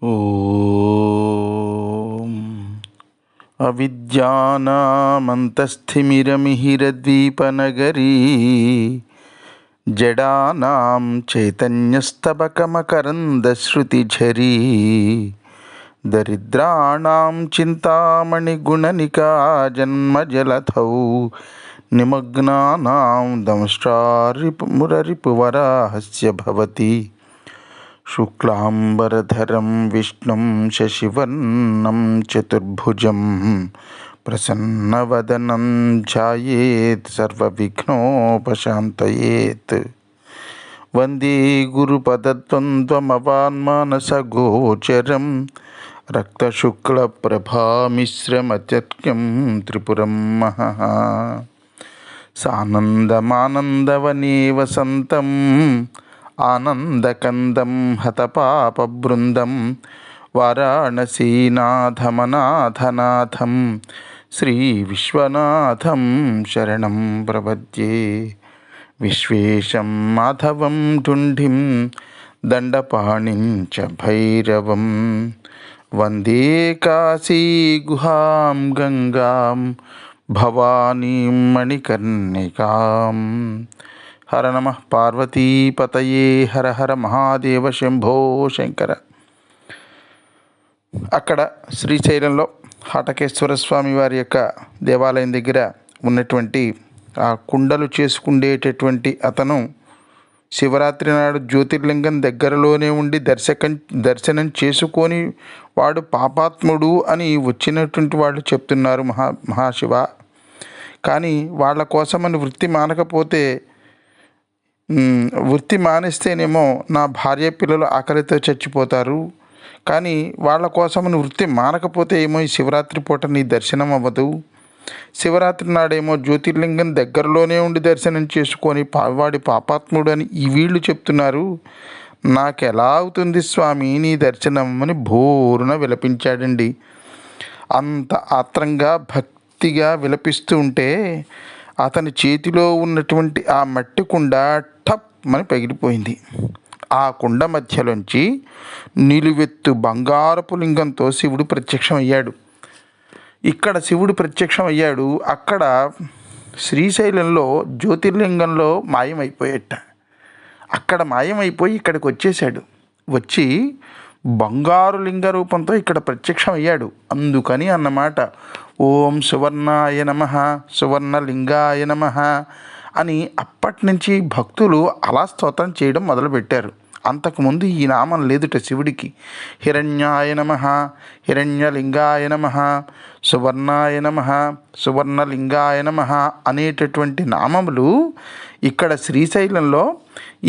ఓం అవిద్యానామంతస్థిమిరమిహిరద్వీపనగరీ జడానాం చైతన్యస్తబకమకరందశ్రుతిఝరీ దరిద్రాణాం చింతామణిగుణనికా జన్మజలధౌ నిమగ్నానాం దంష్ట్రామురరిపువరాహస్య భవతి శుక్లాంబరధరం విష్ణుం శశివర్ణం చతుర్భుజం ప్రసన్నవదనం ధ్యాయేత్ సర్వవిఘ్నోపశాంతయేత్. వందే గురుపదద్వంద్వమవాన్మానసగోచరం రక్తశుక్లప్రభామిశ్రమత్యర్క్యం త్రిపురం మహః. సానందమానందవనే వసంతం ఆనందకందం హతపాపబృందం వారాణసీనాథమనాథనాథం శ్రీవిశ్వనాథం శరణం ప్రపద్యే. విశ్వేశం మాధవం ఢుంఢిం దండపాణిం చ భైరవం వందే కాశీగుహాం గంగాం భవానీం మణికర్ణికాం. హర నమ పార్వతీపతయే హర హర మహాదేవ శంభో శంకర. అక్కడ శ్రీశైలంలో హాటకేశ్వర స్వామి వారి యొక్క దేవాలయం దగ్గర ఉన్నటువంటి ఆ కుండలు చేసుకుండేటటువంటి అతను శివరాత్రి నాడు జ్యోతిర్లింగం దగ్గరలోనే ఉండి దర్శనం చేసుకొని వాడు పాపాత్ముడు అని వచ్చినటువంటి వాళ్ళు చెప్తున్నారు మహాశివ. కానీ వాళ్ళ కోసమని వృత్తి మానేస్తేనేమో నా భార్య పిల్లలు ఆకలితో చచ్చిపోతారు, కానీ వాళ్ళ కోసమని వృత్తి మానకపోతే ఏమో ఈ శివరాత్రి పూట నీ దర్శనం అవ్వదు. శివరాత్రి నాడేమో జ్యోతిర్లింగం దగ్గరలోనే ఉండి దర్శనం చేసుకొని వాడి పాపాత్ముడు అని ఈ వీళ్ళు చెప్తున్నారు. నాకెలా అవుతుంది స్వామి నీ దర్శనం అని భోరున విలపించాడండి. అంత ఆత్రంగా భక్తిగా విలపిస్తూ ఉంటే అతని చేతిలో ఉన్నటువంటి ఆ మట్టి కుండ టప్ అని పగిలిపోయింది. ఆ కుండ మధ్యలోంచి నిలువెత్తు బంగారపు లింగంతో శివుడు ప్రత్యక్షం అయ్యాడు. ఇక్కడ శివుడు ప్రత్యక్షం అయ్యాడు, అక్కడ శ్రీశైలంలో జ్యోతిర్లింగంలో మాయమైపోయేట. అక్కడ మాయమైపోయి ఇక్కడికి వచ్చేసాడు. వచ్చి బంగారు లింగ రూపంతో ఇక్కడ ప్రత్యక్షం అయ్యాడు. అందుకని అన్నమాట ఓం సువర్ణాయ నమః సువర్ణలింగాయ నమః అని అప్పటి నుంచి భక్తులు అలా స్తోత్రం చేయడం మొదలుపెట్టారు. అంతకుముందు ఈ నామం లేదుట శివుడికి. హిరణ్యాయ నమః హిరణ్యలింగాయ నమః సువర్ణాయ నమః సువర్ణలింగాయ నమః అనేటటువంటి నామములు ఇక్కడ శ్రీశైలంలో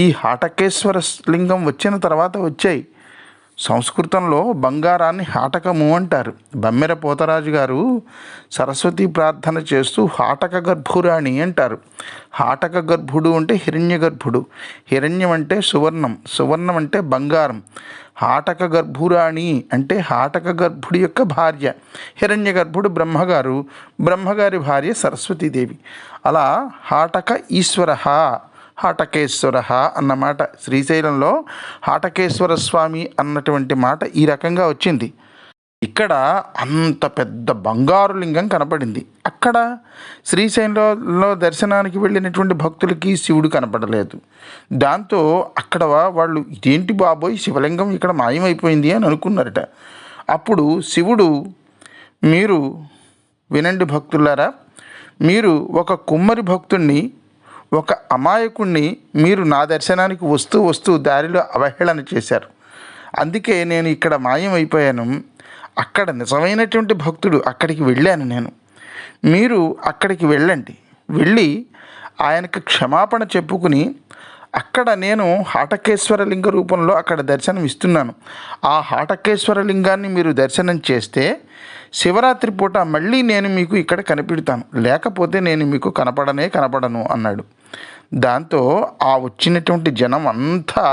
ఈ హాటకేశ్వర లింగం వచ్చిన తర్వాత వచ్చాయి. సంస్కృతంలో బంగారాన్ని హాటకము అంటారు. బమ్మెర పోతరాజు గారు సరస్వతి ప్రార్థన చేస్తూ హాటక గర్భురాణి అంటారు. హాటక గర్భుడు అంటే హిరణ్య గర్భుడు, హిరణ్యం అంటే సువర్ణం, సువర్ణం అంటే బంగారం. హాటక గర్భురాణి అంటే హాటక గర్భుడి యొక్క భార్య. హిరణ్య గర్భుడు బ్రహ్మగారు, బ్రహ్మగారి భార్య సరస్వతీదేవి. అలా హాటక ఈశ్వర హాటకేశ్వర అన్నమాట. శ్రీశైలంలో హాటకేశ్వర స్వామి అన్నటువంటి మాట ఈ రకంగా వచ్చింది. ఇక్కడ అంత పెద్ద బంగారు లింగం కనపడింది. అక్కడ శ్రీశైలంలో దర్శనానికి వెళ్ళినటువంటి భక్తులకి శివుడు కనపడలేదు. దాంతో అక్కడ వాళ్ళు ఇదేంటి బాబోయ్ శివలింగం ఇక్కడ మాయమైపోయింది అని అనుకున్నారట. అప్పుడు శివుడు, మీరు వినండి భక్తులారా, మీరు ఒక కుమ్మరి భక్తుణ్ణి, ఒక అమాయకుణ్ణి మీరు నా దర్శనానికి వస్తూ దారిలో అవహేళన చేశారు. అందుకే నేను ఇక్కడ మాయమైపోయాను. అక్కడ నిజమైనటువంటి భక్తుడు అక్కడికి వెళ్ళాను నేను. మీరు అక్కడికి వెళ్ళండి, వెళ్ళి ఆయనకు క్షమాపణ చెప్పుకుని అక్కడ నేను హాటకేశ్వర లింగ రూపంలో అక్కడ దర్శనం ఇస్తున్నాను. ఆ హాటకేశ్వర లింగాన్ని మీరు దర్శనం చేస్తే శివరాత్రి పూట మళ్ళీ నేను మీకు ఇక్కడ కనిపెడతాను, లేకపోతే నేను మీకు కనపడను అన్నాడు. దాంతో ఆ వచ్చినటువంటి జనం అంతా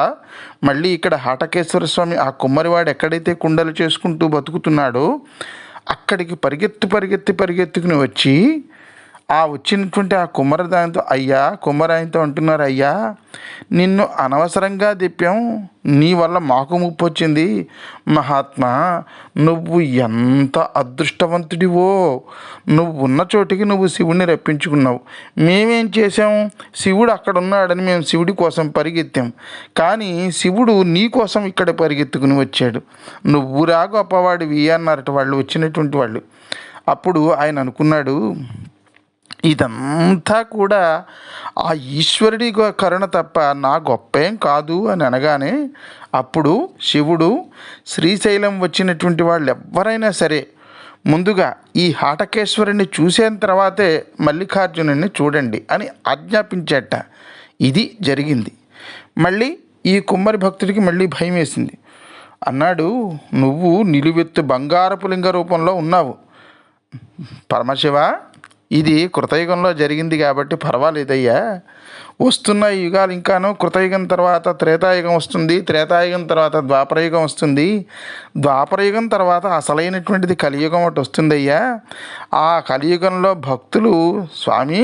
మళ్ళీ ఇక్కడ హాటకేశ్వర స్వామి ఆ కుమ్మరివాడు ఎక్కడైతే కుండలు చేసుకుంటూ బతుకుతున్నాడో అక్కడికి పరిగెత్తుకుని వచ్చి వచ్చినటువంటి ఆ కుమ్మరిదానితో, కుమ్మరాయనతో అంటున్నారు, అయ్యా నిన్ను అనవసరంగా దిప్పాం, నీ వల్ల మాకు ముప్పు వచ్చింది. మహాత్మా, నువ్వు ఎంత అదృష్టవంతుడివో, నువ్వు ఉన్న చోటికి నువ్వు శివుడిని రప్పించుకున్నావు. మేమేం చేసాం? శివుడు అక్కడ ఉన్నాడని మేము శివుడి కోసం పరిగెత్తాం, కానీ శివుడు నీ కోసం ఇక్కడ పరిగెత్తుకుని వచ్చాడు. నువ్వురా గొప్పవాడివి అన్నారట వాళ్ళు, వచ్చినటువంటి వాళ్ళు. అప్పుడు ఆయన అనుకున్నాడు, ఇదంతా కూడా ఆ ఈశ్వరుడి కరుణ తప్ప నా గొప్పేం కాదు అని అనగానే, అప్పుడు శివుడు, శ్రీశైలం వచ్చినటువంటి వాళ్ళు ఎవరైనా సరే ముందుగా ఈ హాటకేశ్వరుని చూసిన తర్వాతే మల్లికార్జునుడిని చూడండి అని ఆజ్ఞాపించేట. ఇది జరిగింది. మళ్ళీ ఈ కుమ్మరి భక్తుడికి మళ్ళీ భయం వేసింది. అన్నాడు, నువ్వు నిలువెత్తు బంగారపు లింగ రూపంలో ఉన్నావు. పరమశివ, ఇది కృతయుగంలో జరిగింది కాబట్టి పర్వాలేదయ్యా. వస్తున్న యుగాలు ఇంకాను, కృతయుగం తర్వాత త్రేతాయుగం వస్తుంది, త్రేతాయుగం తర్వాత ద్వాపరయుగం వస్తుంది, ద్వాపరయుగం తర్వాత అసలైనటువంటిది కలియుగం ఒకటి వస్తుందయ్యా. ఆ కలియుగంలో భక్తులు, స్వామి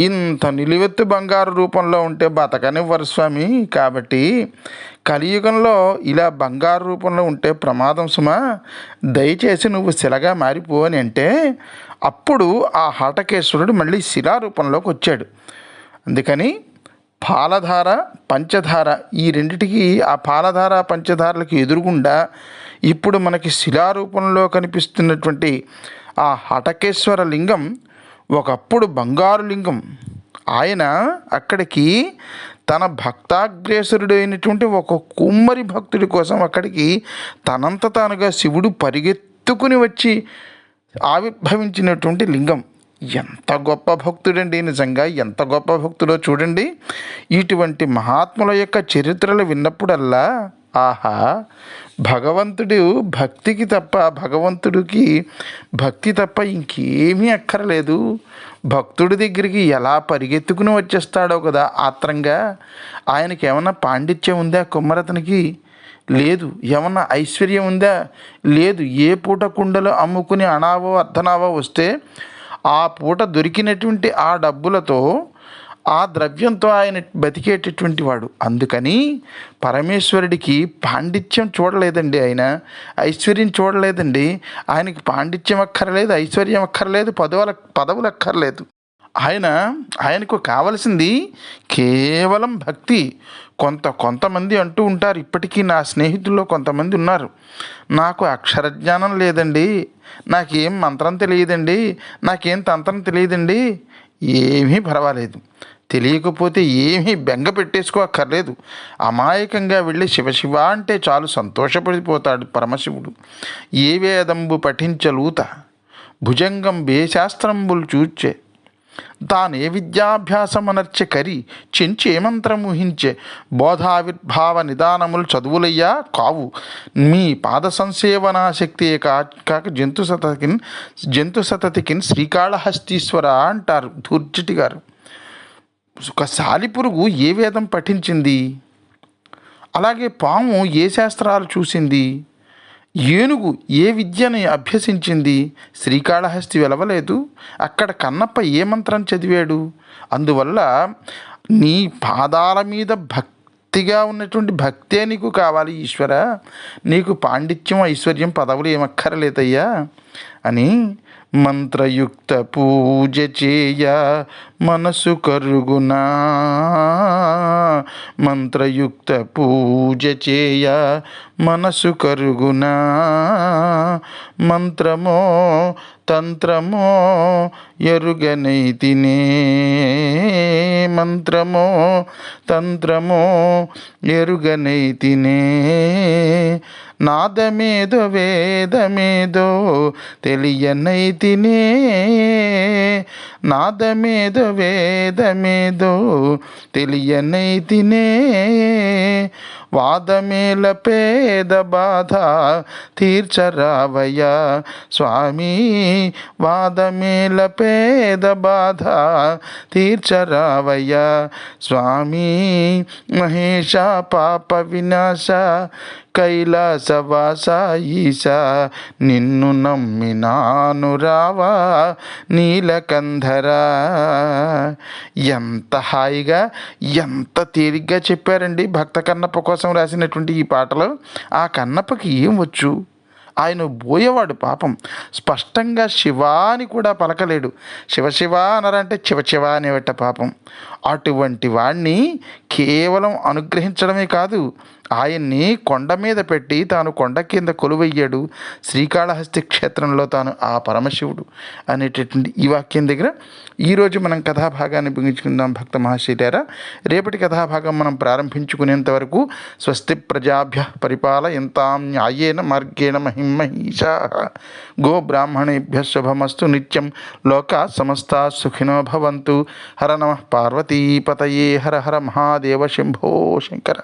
ఇంత నిలువెత్తు బంగారు రూపంలో ఉంటే బతకనివ్వరు స్వామి, కాబట్టి కలియుగంలో ఇలా బంగారు రూపంలో ఉంటే ప్రమాదం సుమా, దయచేసి నువ్వు శిలగా మారిపో అని అంటే, అప్పుడు ఆ హాటకేశ్వరుడు మళ్ళీ శిలారూపంలోకి వచ్చాడు. అందుకని పాలధార, పంచధార, ఈ రెండిటికి, ఆ పాలధార పంచధారలకు ఎదురుగుండా ఇప్పుడు మనకి శిలారూపంలో కనిపిస్తున్నటువంటి ఆ హటకేశ్వర లింగం ఒకప్పుడు బంగారు లింగం. ఆయన అక్కడికి తన భక్తాగ్రేసరుడు అయినటువంటి ఒక కుమ్మరి భక్తుడి కోసం అక్కడికి తనంత తానుగా శివుడు పరిగెత్తుకుని వచ్చి ఆవిర్భవించినటువంటి లింగం. ఎంత గొప్ప భక్తుడండి, నిజంగా ఎంత గొప్ప భక్తుడో చూడండి. ఇటువంటి మహాత్ముల యొక్క చరిత్రలు విన్నప్పుడల్లా, ఆహా, భగవంతుడు భక్తికి తప్ప, భగవంతుడికి భక్తి తప్ప ఇంకేమీ అక్కర్లేదు. భక్తుడి దగ్గరికి ఎలా పరిగెత్తుకుని వచ్చేస్తాడో కదా ఆత్రంగా. ఆయనకి ఏమన్నా పాండిత్యం ఉందా కుమ్మరతనికి? లేదు. ఏమన్నా ఐశ్వర్యం ఉందా? లేదు. ఏ పూట కుండలు అమ్ముకుని అనావో అర్ధనావో వస్తే ఆ పూట దొరికినటువంటి ఆ డబ్బులతో, ఆ ద్రవ్యంతో ఆయన బతికేటటువంటి వాడు. అందుకని పరమేశ్వరుడికి పాండిత్యం చూడలేదండి, ఆయన ఐశ్వర్యం చూడలేదండి. ఆయనకి పాండిత్యం అక్కర్లేదు, ఐశ్వర్యం అక్కర్లేదు, పదవులు అక్కర్లేదు. ఆయనకు కావలసింది కేవలం భక్తి. కొంతమంది అంటూ ఉంటారు, ఇప్పటికీ నా స్నేహితుల్లో కొంతమంది ఉన్నారు, నాకు అక్షరజ్ఞానం లేదండి, నాకేం మంత్రం తెలియదండి, నాకేం తంత్రం తెలియదండి. ఏమీ పర్వాలేదు, తెలియకపోతే ఏమీ బెంగ పెట్టేసుకోక్కర్లేదు. అమాయకంగా వెళ్ళి శివశివ అంటే చాలు, సంతోషపడిపోతాడు పరమశివుడు. ఏ వేదంబు పఠించలూత, భుజంగం శాస్త్రంబులు చూచే, తానే విద్యాభ్యాసమనర్చె కరి, చెంచే మంత్రముహించే, బోధావిర్భావ నిదానములు చదువులయ్యా కావు, మీ పాద సంసేవనాశక్తి కాక జంతు సతతికిన్ శ్రీకాళహస్తీశ్వర అంటారు ధూర్జటి గారు. ఒక సాలిపురుగు ఏ వేదం పఠించింది? అలాగే పాము ఏ శాస్త్రాలు చూసింది? ఏనుగు ఏ విద్యని అభ్యసించింది? శ్రీకాళహస్తి వెలవలేదు. అక్కడ కన్నప్ప ఏ మంత్రం చదివాడు? అందువల్ల నీ పాదాల మీద భక్తిగా ఉన్నటువంటి భక్తే నీకు కావాలి ఈశ్వర. నీకు పాండిత్యం, ఐశ్వర్యం, పదవులు ఏమక్కరలేదయ్యా అని మంత్రయుక్త పూజ చేయ మనసు కరుగునా, మంత్రయుక్త పూజ చేయ మనసు కరుగునా, మంత్రమో తంత్రమో ఎరుగనైతినే, మంత్రమో తంత్రమో ఎరుగనైతినే, నాదమేదో వేదమేదో తెలియనైతినే, నాదమేదో వేదమేదో తెలియనైతినే, వాదమేల పేద బాధ తీర్చరావయ్యా స్వామి, వాదమేల పేద బాధ తీర్చరావయ్యా స్వామి, మహేశ పాప వినాశ కైలాసవాస ఈశా నిన్ను నమ్మినాను రావా నీలకంధరా. ఎంత హాయిగా ఎంత తేలిగ్గా చెప్పారండి భక్త కన్నప్ప కోసం రాసినటువంటి ఈ పాటలో. ఆ కన్నప్పకి ఏం వచ్చు? ఆయన బోయేవాడు పాపం. స్పష్టంగా శివ అని కూడా పలకలేడు. శివ శివ అన్నారంటే శివ శివ అనేవట పాపం. అటువంటి వాణ్ణి కేవలం అనుగ్రహించడమే కాదు, ఆయన్ని కొండ మీద పెట్టి తాను కొండ కింద కొలువయ్యాడు. శ్రీకాళహస్తి క్షేత్రంలో తాను ఆ పరమశివుడు అనేటటువంటి ఈ వాక్యం దగ్గర ఈరోజు మనం కథాభాగాన్ని ముగించుకుందాం భక్త మహాశీలారా. రేపటి కథాభాగం మనం ప్రారంభించుకునేంత వరకు స్వస్తి ప్రజాభ్య పరిపాలయంతాం న్యాయేన మార్గేణ మహిమహీషా. గో బ్రాహ్మణేభ్య శుభమస్తు నిత్యం. లోకా సమస్తా సుఖినో భవంతు. హర నమః పార్వతీపతయే. హర హర మహాదేవ శంభో శంకర.